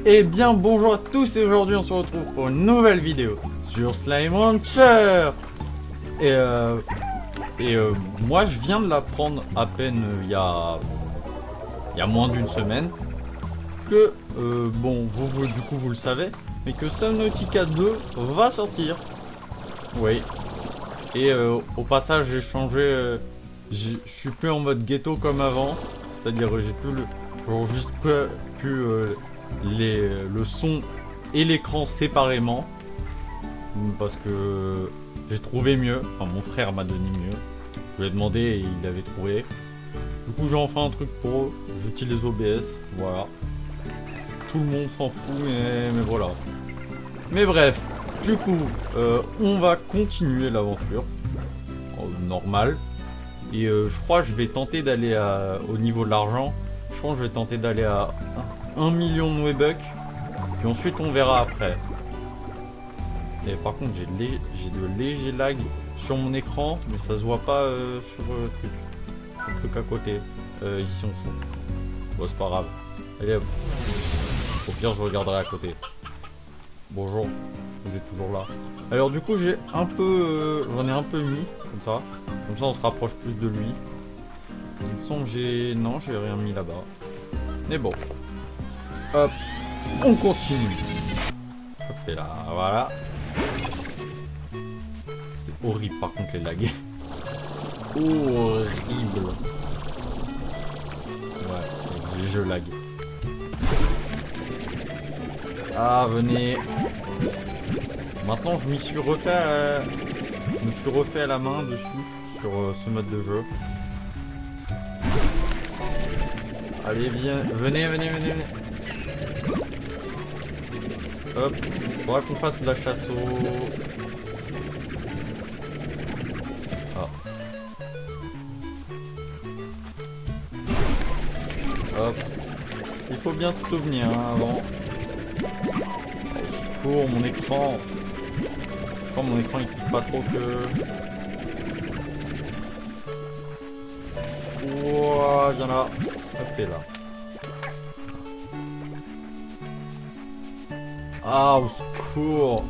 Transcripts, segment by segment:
Eh bien bonjour à tous et aujourd'hui on se retrouve pour une nouvelle vidéo sur Slime Rancher. Moi je viens de l'apprendre à peine il y a moins d'une semaine que du coup vous le savez, mais que Subnautica 2 va sortir. Oui. Et au passage j'ai changé, je suis plus en mode ghetto comme avant, c'est-à-dire j'ai plus j'enregistre plus le son et l'écran séparément parce que j'ai trouvé mieux, enfin mon frère m'a donné mieux, je lui ai demandé et il avait trouvé. Du coup j'ai enfin un truc pro, j'utilise OBS, voilà. Tout le monde s'en fout mais voilà. Mais bref, du coup on va continuer l'aventure normal. Et je crois que je vais tenter d'aller au niveau de l'argent. Je pense que je vais tenter d'aller à 1 million de Webbucks. Puis ensuite on verra après. Et par contre j'ai de légers lag sur mon écran. Mais ça se voit pas sur le truc à côté. Ici on s'en fout. Bon c'est pas grave. Allez hop. Au pire je regarderai à côté. Bonjour. Vous êtes toujours là. Alors du coup j'ai un peu... j'en ai un peu mis. Comme ça on se rapproche plus de lui. Il me semble que j'ai... non, j'ai rien mis là-bas. Mais bon. Hop. On continue. Hop et là, voilà. C'est horrible par contre les lags. Horrible. Ouais, je lag. Ah, venez. Maintenant je m'y suis refait... je me suis refait à la main dessus. Sur ce mode de jeu. Allez, venez. Hop, faudra qu'on fasse de la chasse au... Ah. Hop. Il faut bien se souvenir hein, avant. Au secours, mon écran. Je crois que mon écran il kiffe pas trop que... Ouah, viens là. Hop, et là. Ah, au secours.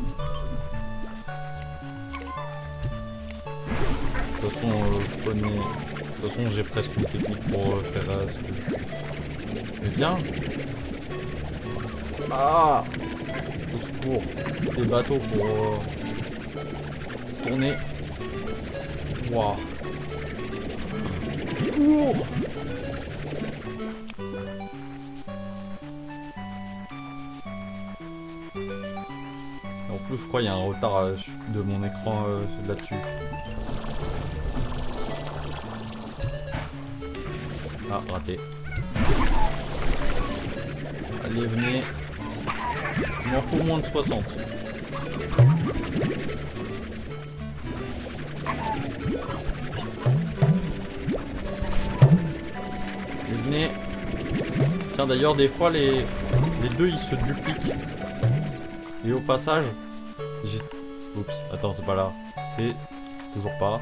De toute façon, je connais... De toute façon, j'ai presque une technique pour faire ce que... Mais viens. Ah. Au secours. Ces bateaux pour... tourner. Waouh. Secours. En plus je crois qu'il y a un retard de mon écran là-dessus. Ah, raté. Allez, venez. Il m'en faut moins de 60. Venez. Tiens d'ailleurs des fois les deux ils se dupliquent. Et au passage j'ai... Oups, attends c'est pas là. C'est toujours pas.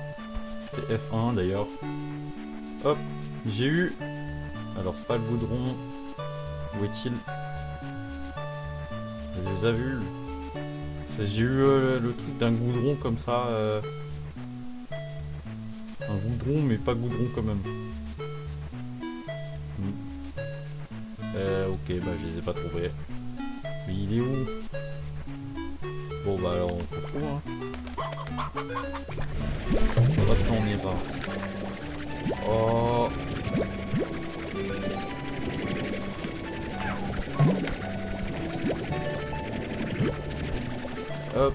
C'est F1 d'ailleurs. Hop, j'ai eu... Alors c'est pas le goudron. Où est-il? Je les ai vus. J'ai eu le truc d'un goudron comme ça. Un goudron mais pas goudron quand même. Ok, bah je les ai pas trouvés. Mais il est où? Bon bah alors on s'en fout hein. On va tourner ça. Oh. Hop.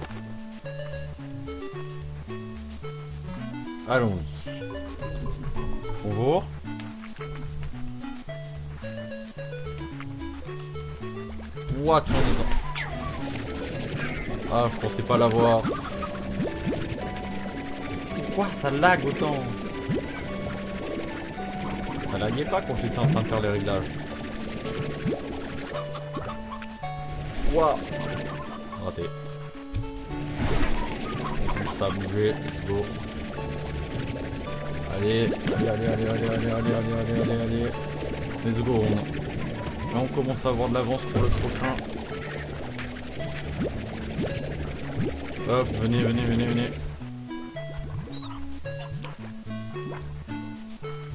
Allons-y. Bonjour. What, ah, je pensais pas l'avoir. Pourquoi ça lag autant? Ça laguait pas quand j'étais en train de faire les réglages. Waouh. Raté. Ça a bougé, let's go. Allez. Let's go. Là, on commence à avoir de l'avance pour le prochain. Hop, venez, venez, venez, venez.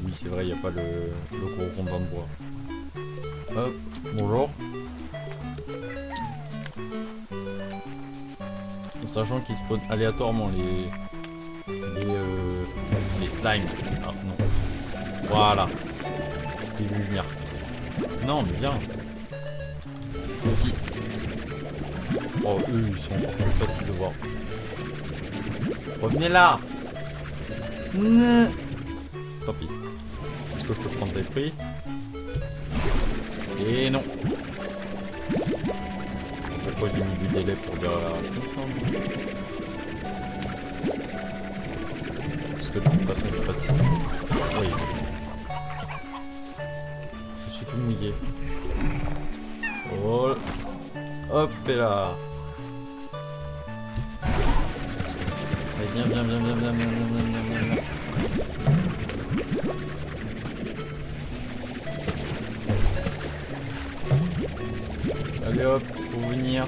Oui, c'est vrai, il n'y a pas le gros rondin de bois. Hop, bonjour. En sachant qu'ils spawnent aléatoirement les slimes. Ah non. Voilà. Je t'ai vu venir. Non, mais viens. Aussi. Oh, eux, ils sont encore plus faciles de voir. Revenez là. Tant pis. Est-ce que je peux prendre des fruits? Et non. Pourquoi j'ai mis du délai pour dire parce que de toute façon c'est pas si... Oui. Je suis tout mouillé. Oh. Hop et là. Allez, viens, viens, viens, viens, viens, viens, viens, viens, viens. Allez hop, faut venir.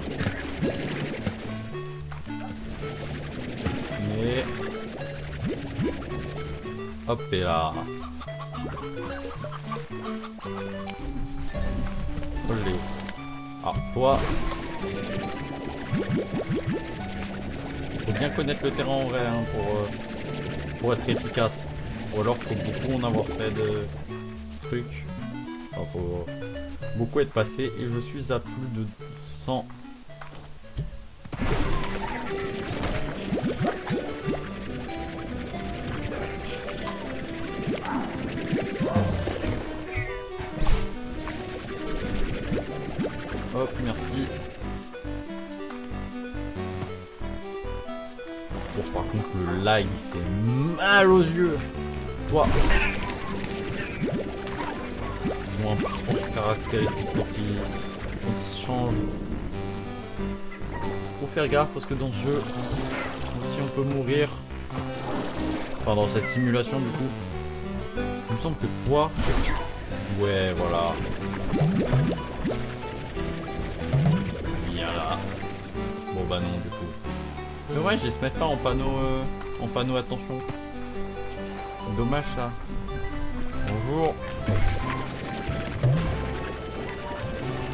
Mais... Hop et là. Olé. Ah, toi. Faut bien connaître le terrain en vrai hein, pour être efficace. Ou alors faut beaucoup en avoir fait de trucs. Enfin, faut beaucoup être passé et je suis à plus de 100. Hop, merci. Je trouve par contre le lag il fait mal aux yeux. Toi. Ils ont un petit son caractéristique quand ils se changent. Faut faire gaffe parce que dans ce jeu, si on peut mourir, enfin dans cette simulation du coup, il me semble que toi, ouais voilà. Viens là. Bon bah non du coup. Dommage ils se mettent pas en panneau attention. Dommage ça. Bonjour.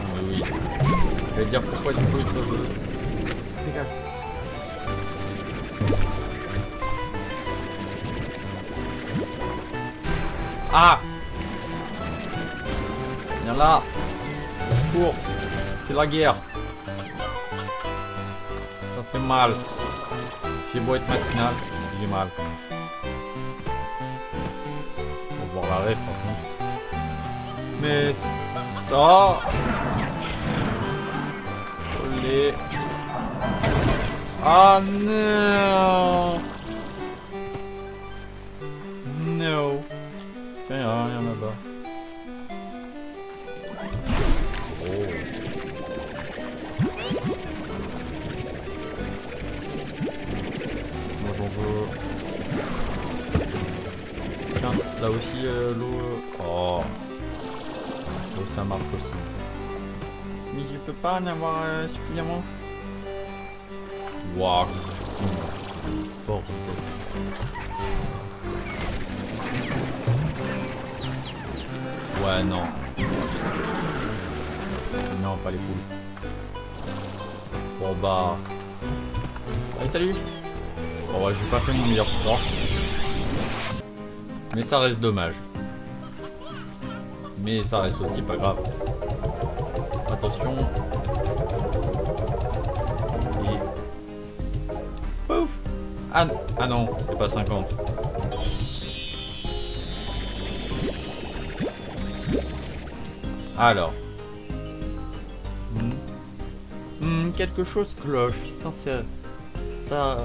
Ah oui. J'allais dire pourquoi du coup ils peuvent... Dégage. Ah! Viens là! Au secours! C'est la guerre! Ça fait mal! J'ai beau être matinal, j'ai mal. Faut voir la rêve par contre. Mais c'est... ça! Olé! Ah non! No! Il y a rien là-bas. Oh! Moi j'en veux. Tiens, là aussi l'eau. Oh! L'eau ça marche aussi. Mais je peux pas en avoir suffisamment. Waouh! Bordel. Ouais, non. Non, pas les poules. Bon, bah. Allez, salut! Bon, ouais, j'ai pas fait mon meilleur score. Mais ça reste dommage. Mais ça reste aussi pas grave. Attention. Et... Pouf! Ah non, c'est pas 50. Alors. Quelque chose cloche. Sincère. Ça.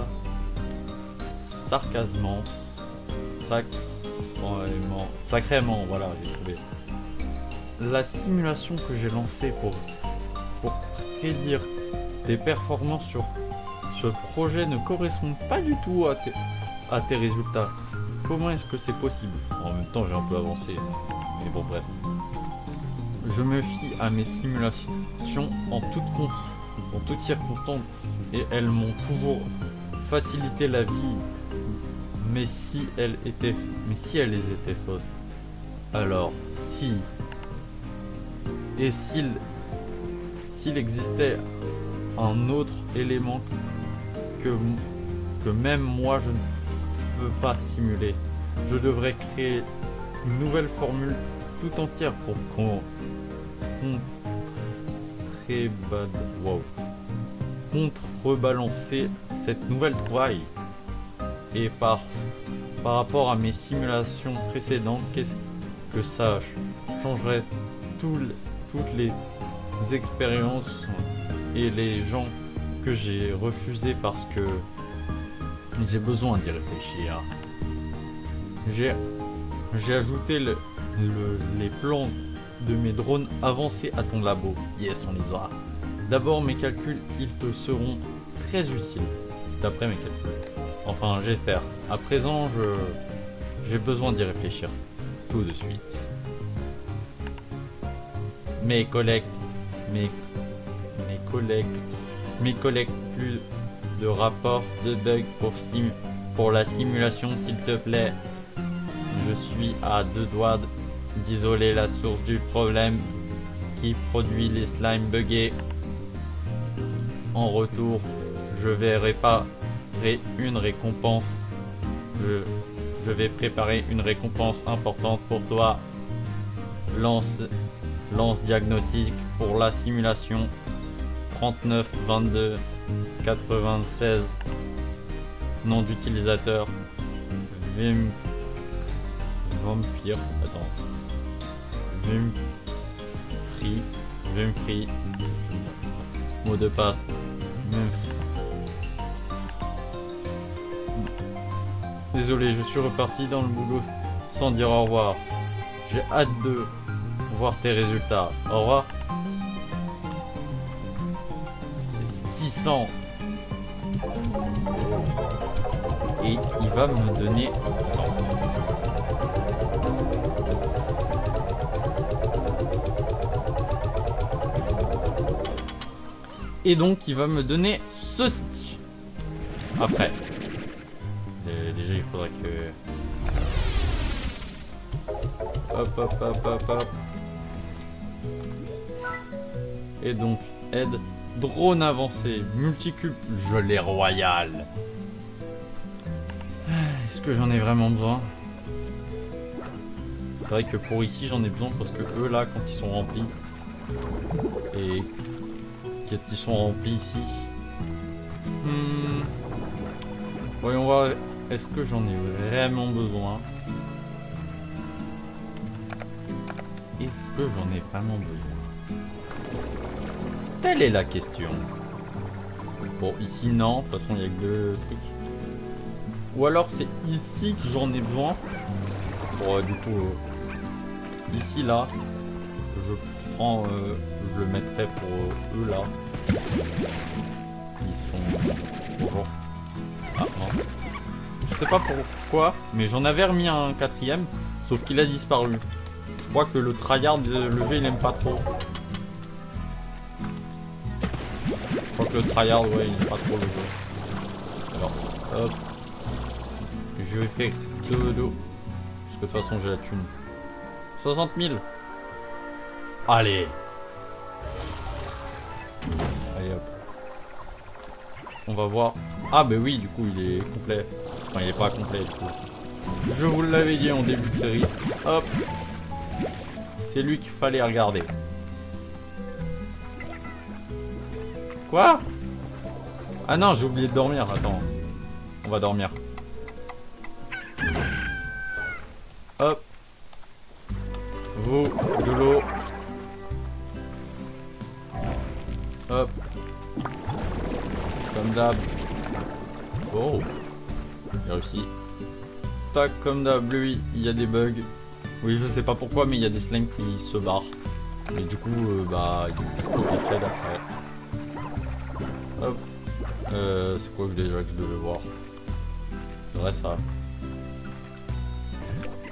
Sarcasement. Sacrément, voilà, j'ai trouvé. La simulation que j'ai lancée pour prédire tes performances sur ce projet ne correspond pas du tout à tes résultats. Comment est-ce que c'est possible? En même temps, j'ai un peu avancé. Mais bon, bref. je me fie à mes simulations en toutes circonstances et elles m'ont toujours facilité la vie. Mais si elles étaient fausses, alors s'il existait un autre élément que même moi je ne peux pas simuler, je devrais créer une nouvelle formule tout entière pour contrebalancer cette nouvelle trouvaille. Et par rapport à mes simulations précédentes, qu'est-ce que ça changerait toutes les expériences et les gens que j'ai refusés parce que j'ai besoin d'y réfléchir. J'ai ajouté les plans de mes drones avancés à ton labo. Yes, on les a. D'abord, mes calculs, ils te seront très utiles. D'après mes calculs. Enfin, j'espère. À présent, j'ai besoin d'y réfléchir. Tout de suite. Mes collectes plus de rapports de bugs pour la simulation, s'il te plaît. Je suis à 2 doigts d'isoler la source du problème qui produit les slimes buggés. En retour, je vais réparer une récompense. Je vais préparer une récompense importante pour toi. Lance diagnostic pour la simulation 39 22 96. Nom d'utilisateur Vampire. Attends. Vimfree. Mot de passe. Désolé, je suis reparti dans le boulot sans dire au revoir. J'ai hâte de voir tes résultats. Au revoir. C'est 600. Et il va me donner... Et donc il va me donner ceci. Après. Déjà il faudrait que... Hop. Et donc, aide, drone avancé, multicube, gelée royale. Est-ce que j'en ai vraiment besoin? C'est vrai que pour ici j'en ai besoin parce que eux là quand ils sont remplis et quand ils sont remplis ici, voyons voir, est-ce que j'en ai vraiment besoin? Est-ce que j'en ai vraiment besoin? Telle est la question. Bon, ici non, de toute façon il n'y a que 2 trucs. Ou alors c'est ici que j'en ai besoin. Bon, du coup, ici là, je prends, je le mettrai pour eux là. Ils sont... Bonjour. Ah mince. Je sais pas pourquoi, mais j'en avais remis un 4ème, sauf qu'il a disparu. Je crois que le tryhard, le jeu, il aime pas trop. Je crois que le tryhard, ouais, il aime pas trop le jeu. Alors, hop. Je vais faire dodo. Parce que de toute façon, j'ai la thune. 60 000. Allez. Allez, hop. On va voir. Ah, bah oui, du coup, il est complet. Enfin, il est pas complet, du coup. Je vous l'avais dit en début de série. Hop. C'est lui qu'il fallait regarder. Quoi? Ah non, j'ai oublié de dormir. Attends. On va dormir. Hop. Vous, de l'eau. Hop. Comme d'hab. Oh. J'ai réussi. Tac, comme d'hab, lui, il y a des bugs. Oui, je sais pas pourquoi, mais il y a des slimes qui se barrent. Et du coup, bah, il décède après. Hop. C'est quoi déjà que je devais voir? C'est vrai ça.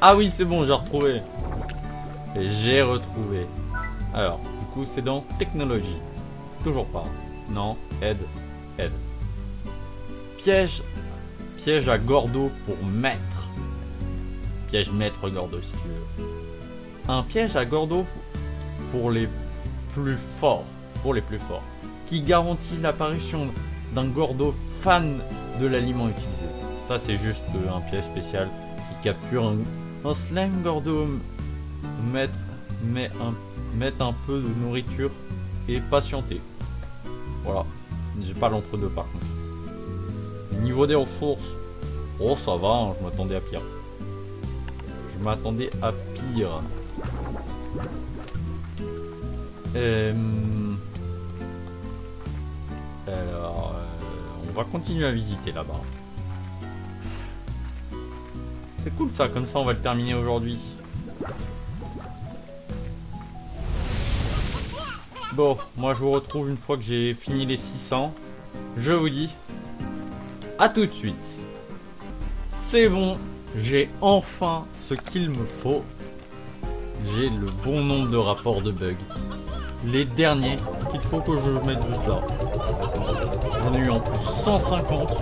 Ah oui, c'est bon, j'ai retrouvé. Et j'ai retrouvé. Alors, du coup, c'est dans technologie. Toujours pas. Non, aide. Piège à Gordo pour maître. Piège maître Gordo si tu veux. Un piège à Gordo pour les plus forts. Qui garantit l'apparition d'un Gordo fan de l'aliment utilisé. Ça c'est juste un piège spécial qui capture un slime Gordo. Mettre un peu de nourriture et patienter. Voilà. J'ai pas l'entre-deux par contre. Niveau des ressources, oh ça va, hein, je m'attendais à pire. Alors, on va continuer à visiter là-bas. C'est cool ça, comme ça on va le terminer aujourd'hui. Bon, moi je vous retrouve une fois que j'ai fini les 600. Je vous dis à tout de suite. C'est bon, j'ai enfin ce qu'il me faut. J'ai le bon nombre de rapports de bugs. Les derniers qu'il faut que je mette juste là. J'en ai eu en plus 150.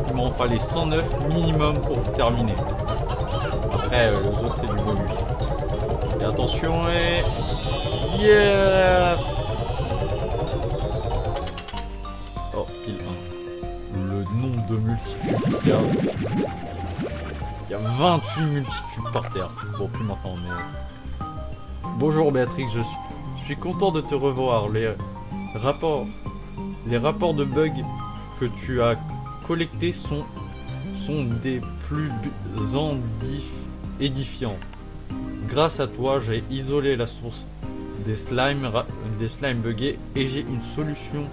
Il m'en fallait 109 minimum pour terminer. Après, les autres c'est du bonus. Et attention, et... Yes! Oh, pile 1. Le nombre de multicubes qu'il y a. Il y a 28 multicubes par terre. Bon, plus maintenant, mais... Bonjour Béatrix, je suis content de te revoir. Les rapports de bugs que tu as collectés sont des plus édifiants. Grâce à toi, j'ai isolé la source des slimes buggés et j'ai une solution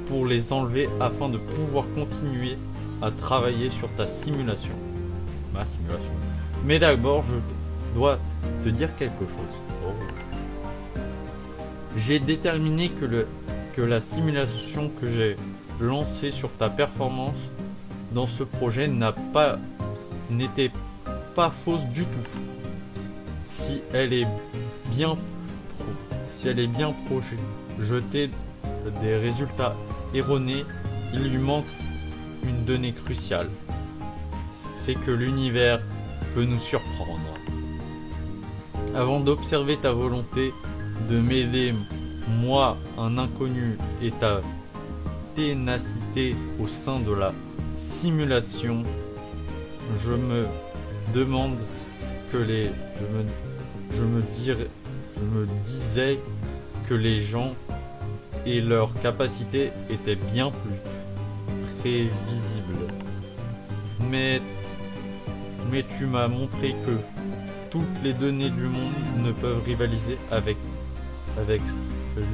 pour les enlever afin de pouvoir continuer à travailler sur ta simulation. Ma simulation. Mais d'abord, je dois te dire quelque chose. Oh. J'ai déterminé que la simulation que j'ai lancée sur ta performance dans ce projet n'était pas fausse du tout. Si elle est bien projetée des résultats erronés, il lui manque une donnée cruciale. C'est que l'univers peut nous surprendre. Avant d'observer ta volonté de m'aider, moi, un inconnu, et ta ténacité au sein de la simulation, je me demande je me disais que les gens et leurs capacités étaient bien plus prévisibles. Mais tu m'as montré que toutes les données du monde ne peuvent rivaliser avec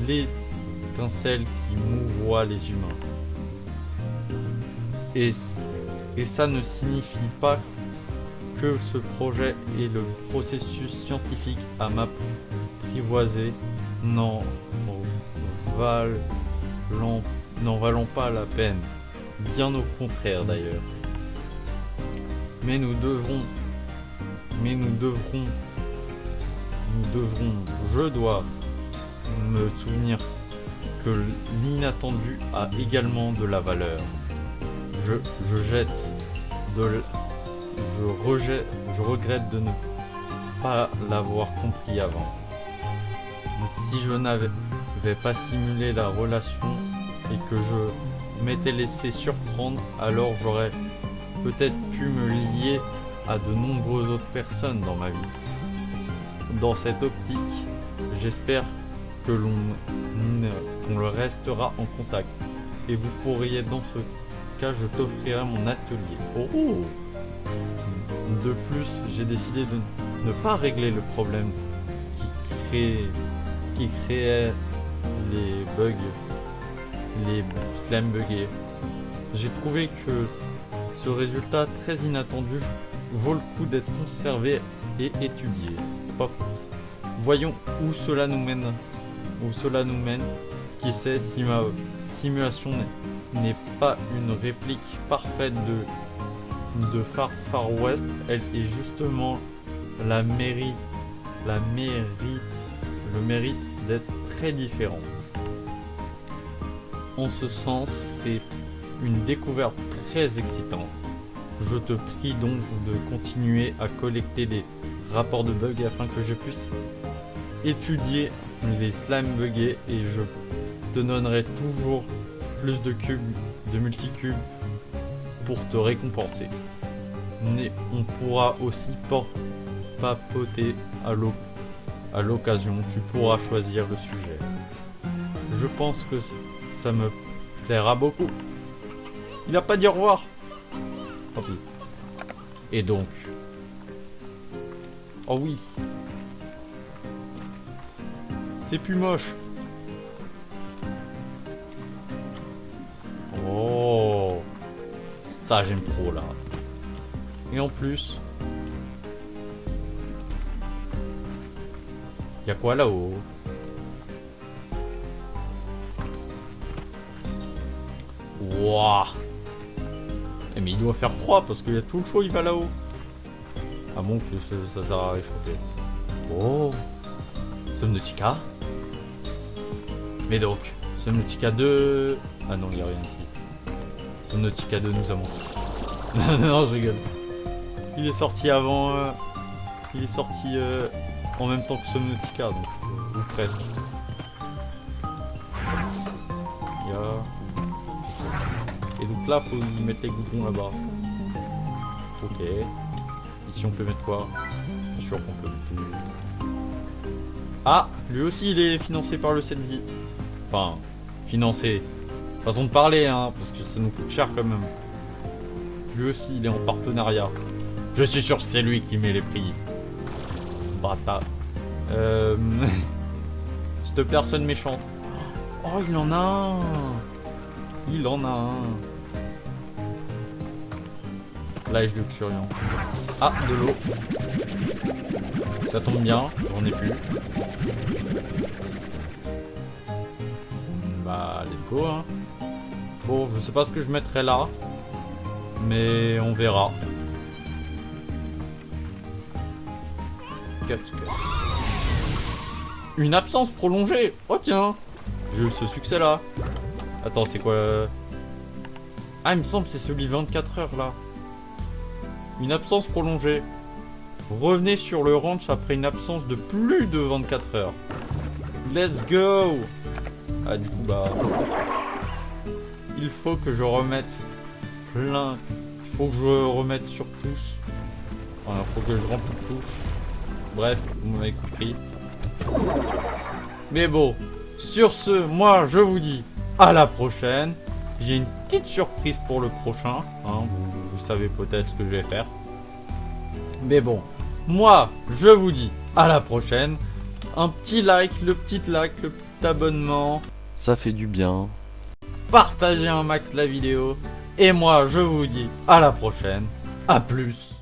l'étincelle qui mouvoie les humains. Et ça ne signifie pas que ce projet et le processus scientifique à m'apprivoiser n'en valent pas la peine. Bien au contraire d'ailleurs. Mais nous devrons, je dois me souvenir que l'inattendu a également de la valeur. Je regrette de ne pas l'avoir compris avant. Si je n'avais pas simulé la relation et que je m'étais laissé surprendre, alors j'aurais peut-être pu me lier à de nombreuses autres personnes dans ma vie. Dans cette optique, j'espère que l'on le restera en contact. Et vous pourriez, dans ce cas, je t'offrirai mon atelier. Oh! De plus, j'ai décidé de ne pas régler le problème qui créait les bugs, les slime buggés. J'ai trouvé que ce résultat très inattendu vaut le coup d'être conservé et étudié. Pas faux. Voyons où cela nous mène. Qui sait si ma simulation n'est pas une réplique parfaite de Far West. Elle est justement la mérite le mérite d'être très différent. En ce sens, c'est une découverte très excitante. Je te prie donc de continuer à collecter des rapports de bugs afin que je puisse étudier les slimes buggés et je te donnerai toujours plus de cubes, de multicubes pour te récompenser. Mais on pourra aussi papoter à l'occasion, tu pourras choisir le sujet. Je pense que ça me plaira beaucoup. Il a pas dit au revoir. Tant pis. Et donc... Oh oui. C'est plus moche. Oh. Ça j'aime trop là. Et en plus... Y'a quoi là-haut? Wouah. Mais il doit faire froid parce qu'il y a tout le chaud, il va là-haut. Ah bon, que ça sert à réchauffer. Oh. Subnautica. Mais donc, Subnautica 2... Ah non, il n'y a rien écrit. Subnautica 2 nous a menti. Non, je rigole. Il est sorti avant... Il est sorti en même temps que Subnautica, donc... ou presque. Il y a... Et donc là, faut y mettre les goudrons là-bas. Ok. Ici, on peut mettre quoi? Bien sûr qu'on peut mettre... Ah, lui aussi, il est financé par le CETSI. Enfin, financé. Façon de parler, hein, parce que ça nous coûte cher quand même. Lui aussi, il est en partenariat. Je suis sûr que c'est lui qui met les prix. Ce bâtard. Cette personne méchante. Oh, il en a un. Il en a un. L'âge de Luxuriant. Ah, de l'eau. Ça tombe bien, j'en ai plus. Bah, let's go, hein. Bon, je sais pas ce que je mettrai là. Mais on verra. Cut. Une absence prolongée. Oh tiens. J'ai eu ce succès là. Attends, c'est quoi? Ah, il me semble que c'est celui 24 heures là. Une absence prolongée. Revenez sur le ranch après une absence de plus de 24 heures. Let's go. Ah, du coup, bah... Il faut que je remette plein... Il faut que je remette sur tous. Enfin, il faut que je remplisse tous. Bref, vous m'avez compris. Mais bon, sur ce, moi, je vous dis à la prochaine. J'ai une petite surprise pour le prochain. Hein, vous savez peut-être ce que je vais faire. Mais bon, moi, je vous dis à la prochaine. Un petit like, le petit abonnement. Ça fait du bien. Partagez un max la vidéo. Et moi, je vous dis à la prochaine. À plus.